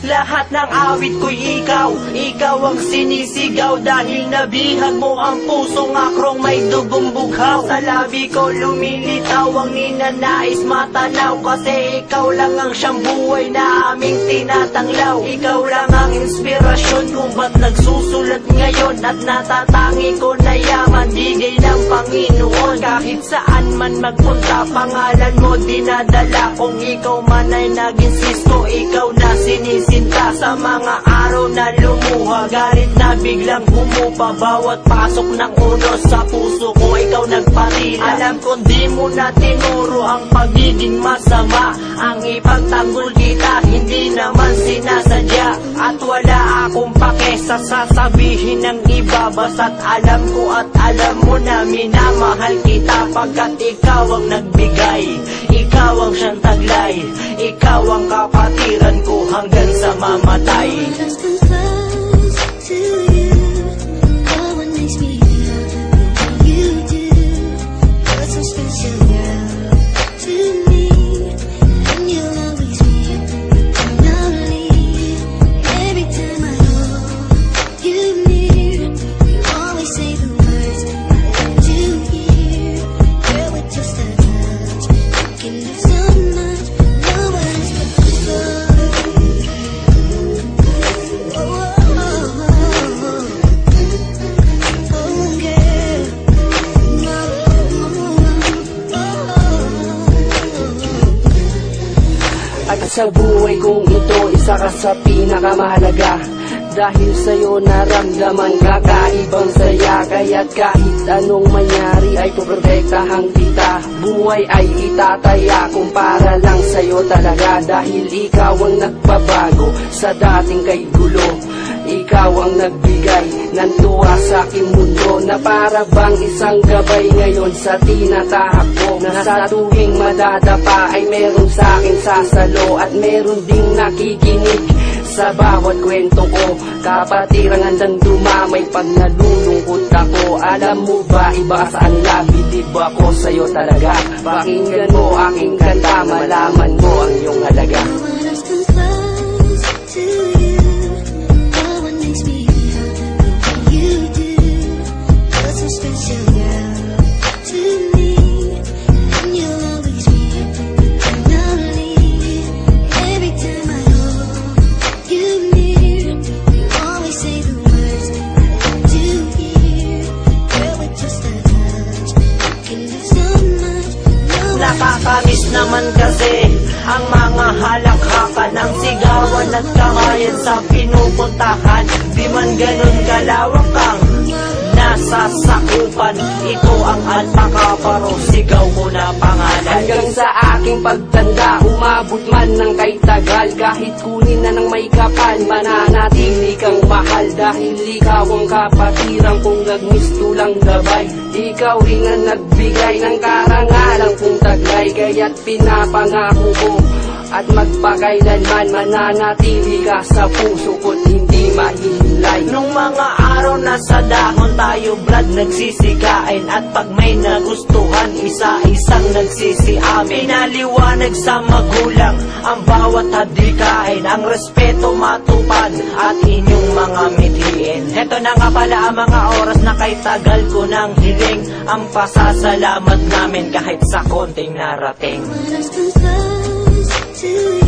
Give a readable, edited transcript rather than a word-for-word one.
Lahat ng awit ko'y ikaw, ikaw ang sinisigaw. Dahil nabihag mo ang pusong akrong may dugong bughaw. Sa labi ko lumilitaw ang ninanais matanaw. Kasi ikaw lang ang siyang buhay na aming tinatanglaw. Ikaw lang ang inspirasyon kung ba't nagsusulat ngayon. At natatangi ko na yaman, bigay ng Panginoon. Kahit saan man magpunta, pangalan mo dinadala. Kung ikaw man ay naging sisko, ikaw na sinisinta. Sa mga araw na lumuha, galit na biglang humupa. Bawat pasok ng unos sa puso ko, ikaw nagpatila. Alam ko di mo na tinuro ang pagiging masama. Ang ipagtanggol kita, hindi naman sinasadya. At wala akong pake sa sasabihin ng iba. Basta't alam ko at alam mo na minamahal kita. Pagkat ikaw ang nagbigay, ikaw ang siyang taglay, ikaw ang kapatiran ko hanggang sa mamatay. At sa buhay kong ito, isa ka sa pinakamahalaga. Dahil sa'yo naramdaman kakaibang saya. Kaya't kahit anong mangyari ay poprotektahan kita. Buhay ay itataya kung para lang sa'yo talaga. Dahil ikaw ang nagbabago sa dating kay gulo. Ikaw ang nagbigay ng tuwa sa aking mundo. Na para bang isang gabay ngayon sa tinatahak ko. Na sa tuwing madadapa ay meron sa akin sasalo. At meron ding nakikinig sa bawat kwento ko. Kapatirang handang dumamay pag nalulungkot ako. Alam mo ba, iba sa kanila, bilib ako sa'yo talaga. Pakinggan mo aking kanta, malaman mo ang iyong halaga. Nakakamiss naman kasi ang mga halakhakan ng sigawan at kamayan sa pinupuntahan. Di man ganun kalawak ang nasa sakupan. Ito ang alpakaparo, sigaw ko na pangalan. Hanggang sa aking pagtanda, umabot man ng kay tagal. Kahit kunin na ng may kapal, mananatili kang mahal. Dahil ikaw ang kapatiran kong nagmistulang gabay. Ikaw rin ang nagbigay ng karangalang kong taglay. Kaya't pinapangako ko at magpakailanman mananatili ka sa puso ko't hindi mahihilay. Nung mga araw na sa dahon tayo brad nagsisikain. At pag may nagustuhan, isa-isang nagsisiamin. Pinaliwanag sa magulang ang bawat hadikain. Ang respeto matupad at inyong mga mithiin. Heto na nga pala ang mga oras na kay tagal ko nang hiling. Ang pasasalamat namin kahit sa konting narating. To you.